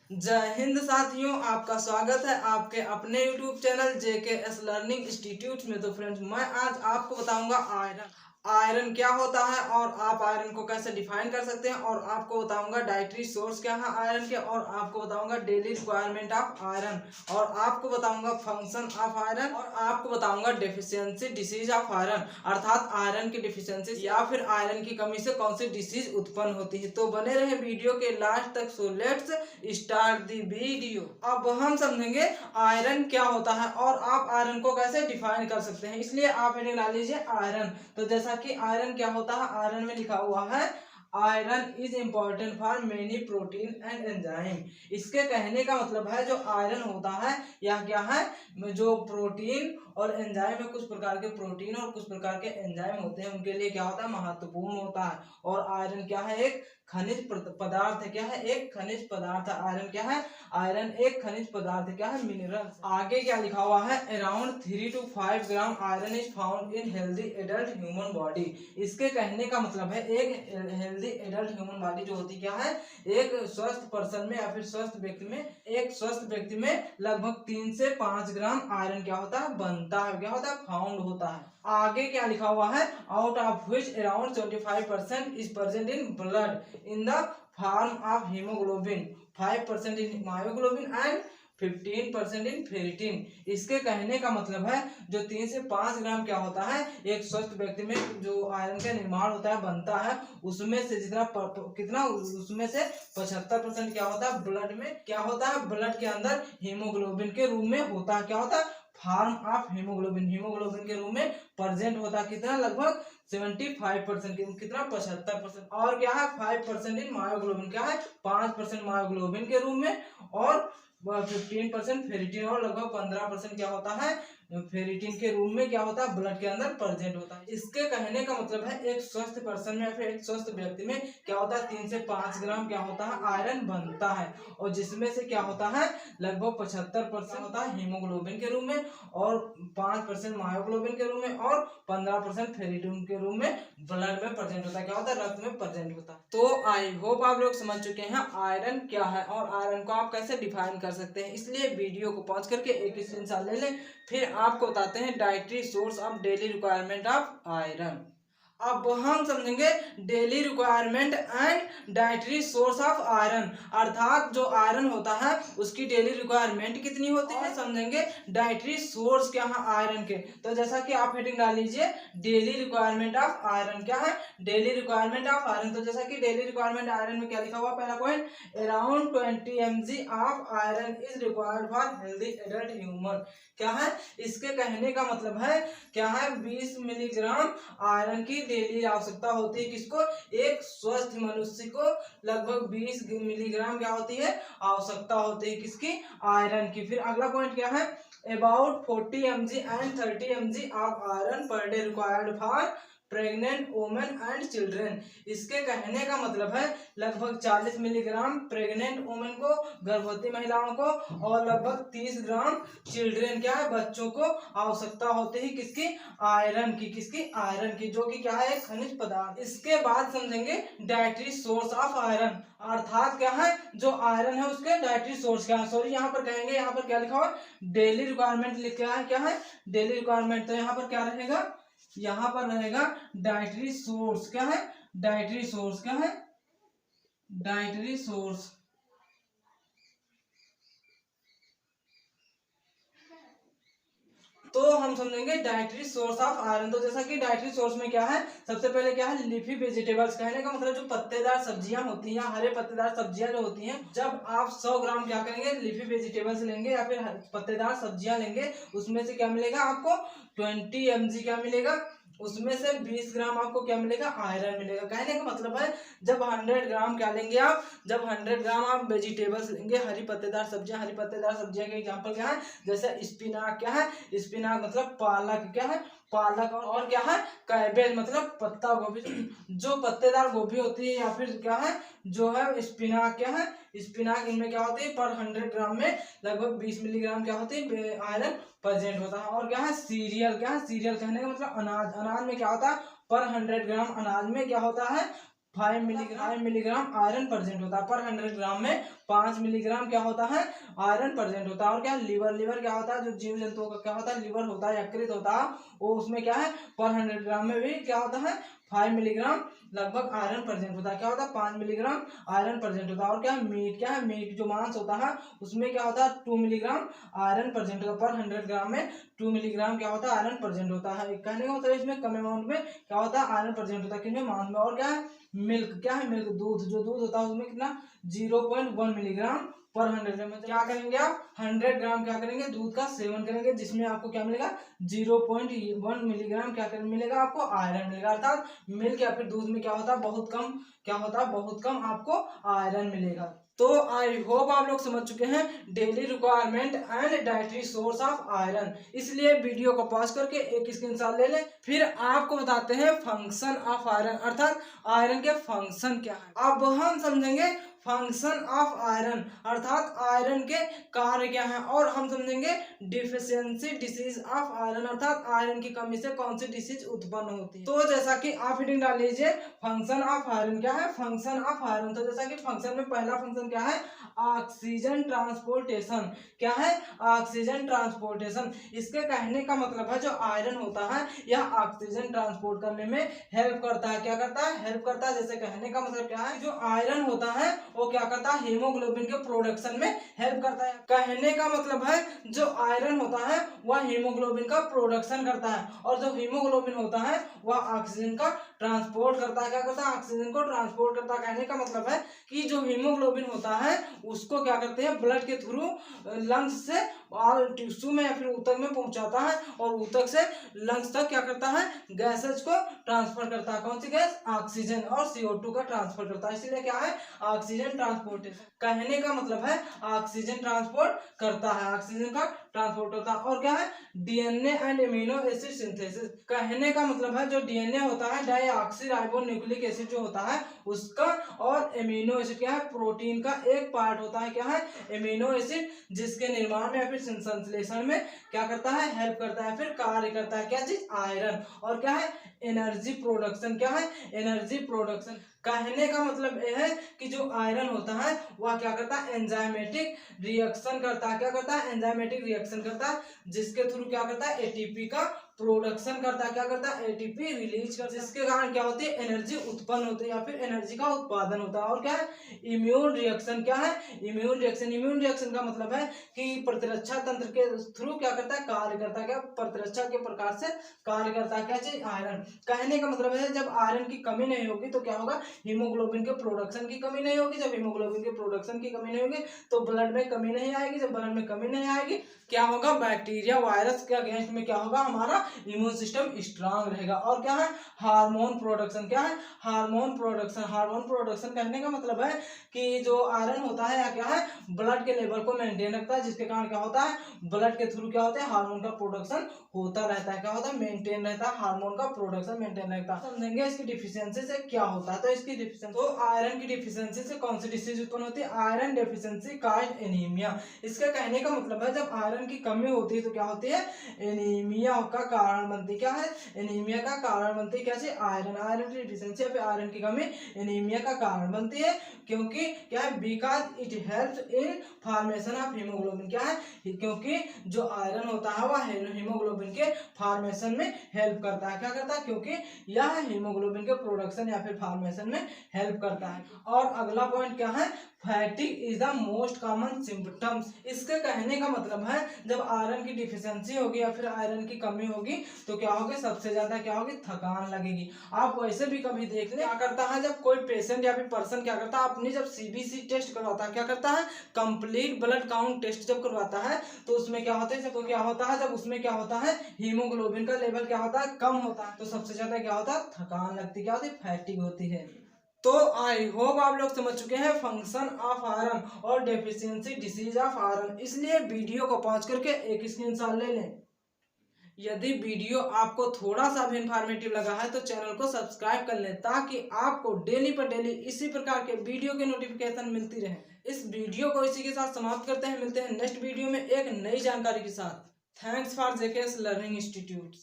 जय हिंद साथियों, आपका स्वागत है आपके अपने YouTube channel JKS learning institute में। तो फ्रेंड्स, मैं आज आपको बताऊंगा आयरन क्या होता है और आप आयरन को कैसे डिफाइन कर सकते हैं, और आपको बताऊंगा डाइटरी सोर्स क्या है आयरन के, और आपको बताऊंगा डेली रिक्वायरमेंट ऑफ आयरन, और आपको बताऊंगा फंक्शन ऑफ आयरन, और आपको बताऊंगा डेफिशिएंसी डिसीज ऑफ आयरन, अर्थात आयरन की डिफिशियंसी या फिर आयरन की कमी से कौन सी डिसीज उत्पन्न होती है। तो बने रहे वीडियो के लास्ट तक। So let's start the video. अब हम समझेंगे आयरन क्या होता है और आप आयरन को कैसे डिफाइन कर सकते हैं। इसलिए आप हेडिंग ला लीजिए आयरन। तो जैसा कि आयरन क्या होता है, आयरन में लिखा हुआ है iron is important for many protein and enzyme. इसके कहने का मतलब है जो आयरन होता है यह क्या है, जो प्रोटीन और एंजाइम है, कुछ प्रकार के प्रोटीन और कुछ प्रकार के एंजाइम होते हैं, उनके लिए क्या होता है, महत्वपूर्ण होता है। और आयरन क्या है, एक खनिज पदार्थ है। क्या है, एक खनिज पदार्थ है। आयरन क्या है, आयरन एक खनिज पदार्थ है। क्या है, मिनरल। आगे क्या लिखा हुआ है, around 3 to 5 gram iron is found in healthy adult human body. इसके कहने का मतलब है एक हेल्दी एडल्ट ह्यूमन बॉडी जो होती क्या है, एक स्वस्थ पर्सन में या फिर स्वस्थ व्यक्ति में, एक स्वस्थ व्यक्ति में लगभग 3 से 5 ग्राम आयरन क्या होता है, बनता है। क्या होता है, फाउंड होता है। आगे क्या लिखा हुआ है, out of which around 25% is present in blood in the form of haemoglobin, 5% in myoglobin and 15% in ferritin. इसके कहने का मतलब है जो 3 से 5 ग्राम क्या होता है, एक स्वस्थ व्यक्ति में जो आयरन का निर्माण होता है, बनता है, उसमें से कितना उसमें से 75% क्या होता है, ब्लड में क्या होता है, ब्लड के अंदर हीमोग्लोबिन के रूप में होता है। क्या होता है, फॉर्म ऑफ हीमोग्लोबिन, हीमोग्लोबिन के रूप में प्रेजेंट होता है। कितना, लगभग 75%, कितना, 75%। और क्या है, 5% इन मायोग्लोबिन, क्या है, 5% मायोग्लोबिन के रूप में, और 15% फेरिटिन, और लगभग 15% क्या होता है, फेरिटिन के रूप में क्या होता है, ब्लड के अंदर प्रेजेंट होता है। इसके कहने का मतलब है एक स्वस्थ पर्सन में या फिर एक स्वस्थ व्यक्ति में क्या होता है, 3 से 5 ग्राम क्या होता है, आयरन बनता है, और जिसमें से क्या होता है, लगभग 75% होता है हीमोग्लोबिन के रूप में, और 5% मायोग्लोबिन के रूप में, और 15% फेरिटिन के रूप में ब्लड में प्रेजेंट होता है। क्या होता है, रक्त में प्रेजेंट होता है। तो आई होप आप लोग समझ चुके हैं आयरन क्या है और आयरन को आप कैसे डिफाइन कर सकते हैं। इसलिए वीडियो को पॉज करके एक स्क्रीनशॉट ले लें, फिर आपको बताते हैं dietary source of daily requirement of iron. अब हम समझेंगे daily requirement and dietary source of iron, अर्थात जो आयरन होता है उसकी डेली रिक्वायरमेंट कितनी होती है। समझेंगे डाइटरी सोर्स क्या है आयरन के। तो जैसा कि आप हेडिंग डाल लीजिए, डेली रिक्वायरमेंट ऑफ आयरन। क्या है, डेली रिक्वायरमेंट ऑफ आयरन। तो जैसा कि डेली रिक्वायरमेंट आयरन में क्या लिखा हुआ, पहला point, around 20 mg of iron is required for healthy adult human. क्या है, इसके कहने का मतलब है क्या है, 20 मिलीग्राम आयरन की डेली आवश्यकता होती है। किसको, एक स्वस्थ मनुष्य को लगभग 20 मिलीग्राम क्या होती है, आवश्यकता होती है, किसकी, आयरन की। फिर अगला पॉइंट क्या है, about 40 mg and 30 mg of iron per day required for pregnant women and children. इसके कहने का मतलब है लगभग 40 मिलीग्राम प्रेग्नेंट वुमेन को, गर्भवती महिलाओं को, और लगभग 30 ग्राम चिल्ड्रेन, क्या है, बच्चों को आवश्यकता होती है, किसकी, आयरन की। किसकी, आयरन की, जो कि क्या है, एक खनिज पदार्थ। इसके बाद समझेंगे डाइटरी सोर्स ऑफ आयरन, अर्थात क्या है, जो आयरन है उसके डाइटरी सोर्स क्या है। सॉरी, यहाँ पर कहेंगे, यहाँ पर क्या लिखा हुआ, डेली रिक्वायरमेंट लिखा है। क्या है, डेली रिक्वायरमेंट। तो यहाँ पर क्या रहेगा, यहाँ पर रहेगा डाइटरी सोर्स। क्या है, डाइटरी सोर्स। क्या है, डाइटरी सोर्स। तो हम समझेंगे डाइटरी सोर्स ऑफ आयरन। तो जैसा कि डाइटरी सोर्स में क्या है, सबसे पहले क्या है, लीफी वेजिटेबल्स। कहने का मतलब जो पत्तेदार सब्जियां होती हैं, हरे पत्तेदार सब्जियां जो होती हैं, जब आप 100 ग्राम क्या करेंगे, लीफी वेजिटेबल्स लेंगे या फिर पत्तेदार सब्जियां लेंगे, उसमें से क्या मिलेगा आपको, 20 mg क्या मिलेगा, उसमें से 20 ग्राम आपको क्या मिलेगा, आयरन मिलेगा। कहने का मतलब है जब 100 ग्राम क्या लेंगे आप, जब 100 ग्राम आप वेजिटेबल्स लेंगे, हरी पत्तेदार सब्जियां, हरी पत्तेदार सब्जियां के एग्जांपल क्या है, जैसे स्पिनाक। क्या है, स्पिनाक मतलब पालक। क्या है, पालक, और क्या है, कैबेज मतलब पत्ता गोभी। जो पत्तेदार गोभी होती है, या फिर क्या है, जो है स्पिनाक। क्या है, स्पिनाक, इनमें क्या होती है, पर 100 ग्राम में लगभग 20 मिलीग्राम क्या होती है, आयरन प्रेजेंट होता है। और क्या है, सीरियल। क्या है, सीरियल कहने का मतलब अनाज। अनाज में क्या होता है, पर 100 ग्राम अनाज में क्या होता है, 5 मिलीग्राम आयरन प्रेजेंट होता है। पर 100 ग्राम में 5 मिलीग्राम क्या होता है, आयरन प्रेजेंट होता है। और क्या लीवर क्या होता है, जो जीव जंतुओं का क्या होता है, लीवर होता है, यकृत होता है, वो उसमें क्या है पर 100 ग्राम में भी क्या होता है 5 मिलीग्राम लगभग आयरन प्रेजेंट होता है। क्या होता है 5 मिलीग्राम आयरन प्रेजेंट होता है। और क्या है मीट जो मांस होता है उसमें क्या होता है 2 मिलीग्राम आयरन प्रेजेंट होता है। पर 100 ग्राम में 2 मिलीग्राम क्या होता है आयरन प्रेजेंट होता है। कहने का मतलब इसमें कम अमाउंट में क्या होता है आयरन प्रेजेंट होता है किसमें, मांस में। और क्या है मिल्क, क्या है मिल्क दूध, जो दूध होता है उसमें कितना 0.1 मिलीग्राम पर 100 ग्राम। क्या करेंगे आप 100 ग्राम क्या करेंगे दूध का सेवन करेंगे, जिसमें आपको क्या मिलेगा 0.1 मिलीग्राम क्या मिलेगा आपको आयरन मिलेगा। अर्थात मिल्क या फिर दूध में क्या होता है बहुत कम, क्या होता है बहुत कम आपको आयरन मिलेगा। तो आई होप आप लोग समझ चुके हैं daily requirement and dietary source of iron. इसलिए वीडियो को पॉज करके एक स्क्रीनशॉट ले लें। फिर आपको बताते हैं फंक्शन ऑफ आयरन, अर्थात आयरन के फंक्शन क्या है। अब हम समझेंगे फंक्शन ऑफ आयरन, अर्थात आयरन के कार्य क्या है। और हम समझेंगे डिफिशियंसी डिसीज ऑफ आयरन, अर्थात आयरन की कमी से कौन सी डिसीज उत्पन्न होती है। तो जैसा कि आप हेडिंग डाल लीजिए फंक्शन ऑफ आयरन क्या है, फंक्शन ऑफ आयरन। तो जैसा कि फंक्शन में पहला फंक्शन क्या है ऑक्सीजन ट्रांसपोर्टेशन, क्या है ऑक्सीजन ट्रांसपोर्टेशन। इसके कहने का मतलब है जो आयरन होता है यह ऑक्सीजन ट्रांसपोर्ट करने में हेल्प करता है। क्या करता है हेल्प करता है। जैसे कहने का मतलब क्या है जो आयरन होता है वो क्या करता है हीमोग्लोबिन के प्रोडक्शन में हेल्प करता है। कहने का मतलब है जो आयरन होता है वह हीमोग्लोबिन का प्रोडक्शन करता है, और जो हीमोग्लोबिन होता है वह ऑक्सीजन का ट्रांसपोर्ट करता है। क्या करता है ऑक्सीजन को ट्रांसपोर्ट करता है। कहने का मतलब है कि जो हीमोग्लोबिन होता है उसको क्या करते हैं ब्लड के थ्रू लंग्स से और टिश्यू में या फिर ऊतक में पहुंचाता है, और ऊतक से लंग्स तक क्या करता है गैसेज को ट्रांसफर करता है। कौन सी गैस ऑक्सीजन, और CO2 का ट्रांसफर करता है। इसलिए क्या है ऑक्सीजन ट्रांसपोर्टेशन। कहने का मतलब है ऑक्सीजन ट्रांसपोर्ट करता है, ऑक्सीजन का ट्रांसपोर्ट होता है। और क्या है DNA and amino acid synthesis. कहने का मतलब है जो डीएनए होता है डाईऑक्सी राइबो न्यूक्लिक एसिड जो होता है उसका, और एमिनो एसिड क्या है प्रोटीन का एक पार्ट होता है। क्या है एमिनो एसिड, जिसके निर्माण में या फिर संश्लेषण में क्या करता है हेल्प करता है, फिर कार्य करता है क्या चीज आयरन। और क्या है एनर्जी प्रोडक्शन, क्या है एनर्जी प्रोडक्शन। कहने का मतलब यह है कि जो आयरन होता है वह क्या करता है एंजाइमेटिक रिएक्शन करता है। क्या करता है एंजाइमेटिक रिएक्शन करता है, जिसके थ्रू क्या करता है एटीपी का प्रोडक्शन करता है। क्या करता है एटीपी रिलीज करता है, जिसके कारण क्या होती है एनर्जी उत्पन्न होती है या फिर एनर्जी का उत्पादन होता है। और क्या है इम्यून रिएक्शन, क्या है इम्यून रिएक्शन। इम्यून रिएक्शन का मतलब है कि प्रतिरक्षा तंत्र के थ्रू क्या करता है कार्य करता है, क्या प्रतिरक्षा के प्रकार से कार्य करता है क्या चीज आयरन। कहने का मतलब है जब आयरन की कमी नहीं होगी तो क्या होगा हीमोग्लोबिन के प्रोडक्शन की कमी नहीं होगी। जब हीमोग्लोबिन के प्रोडक्शन की कमी नहीं होगी तो ब्लड में कमी नहीं आएगी। जब ब्लड में कमी नहीं आएगी क्या होगा बैक्टीरिया वायरस के अगेंस्ट में क्या होगा हमारा इम्यून सिस्टम स्ट्रांग रहेगा। और क्या है हार्मोन प्रोडक्शन, क्या है हार्मोन प्रोडक्शन। हार्मोन प्रोडक्शन कहने का मतलब है कि जो आयरन होता है या क्या है ब्लड के लेवल को मेंटेन रखता है, जिसके कारण क्या होता है ब्लड के थ्रू क्या होता है हार्मोन का प्रोडक्शन होता रहता है। क्या होता है मेंटेन रहता है, हार्मोन का प्रोडक्शन मेंटेन रहता है। समझेंगे इसकी डिफिशियंसी से क्या होता है। तो इसकी डिफिशियंसी तो आयरन की डिफिशियंसी से कौन सी डिसीज उत्पन्न होती है आयरन डेफिशिएंसी काज एनीमिया। इसका कहने का मतलब है जब आयरन की कमी होती है तो क्या होती है एनीमिया का कारण बनती है। क्या है एनीमिया का कारण बनती है कैसे आयरन। आयरन की डिफिशियंसी या फिर आयरन की कमी एनीमिया का कारण बनती है, क्योंकि क्या है because it helps in formation of haemoglobin. क्या है क्योंकि जो आयरन होता है वह हीमोग्लोबिन के फॉर्मेशन में हेल्प करता है। क्या करता है क्योंकि यह हीमोग्लोबिन के प्रोडक्शन या फिर फॉर्मेशन में हेल्प करता है। और अगला पॉइंट क्या है fatigue is the most common symptoms. इसके कहने का मतलब है जब आयरन की डिफिशियंसी होगी या फिर आयरन की कमी होगी तो क्या होगी सबसे ज्यादा क्या होगी थकान लगेगी। आप वैसे भी कभी देख ले क्या करता है जब कोई पेशेंट या फिर पर्सन क्या करता है अपनी जब सीबीसी टेस्ट करवाता है, क्या करता है कंप्लीट ब्लड काउंट टेस्ट जब करवाता है तो उसमें क्या होता है जब उसमें क्या होता है हीमोग्लोबिन का लेवल क्या होता है कम होता है, तो सबसे ज्यादा क्या होता है थकान लगती है, क्या होती है फैटिग होती है। तो आई होप आप लोग समझ चुके हैं फंक्शन ऑफ आयरन और डेफिशिएंसी डिसीज ऑफ आयरन। इसलिए वीडियो को पॉज करके एक स्क्रीनशॉट ले लें। यदि वीडियो आपको थोड़ा सा भी इंफॉर्मेटिव लगा है तो चैनल को सब्सक्राइब कर लें ताकि आपको डेली पर डेली इसी प्रकार के वीडियो के नोटिफिकेशन मिलती रहे। इस वीडियो को इसी के साथ समाप्त करते हैं, मिलते हैं नेक्स्ट वीडियो में एक नई जानकारी के साथ। Thanks for JKS learning institute.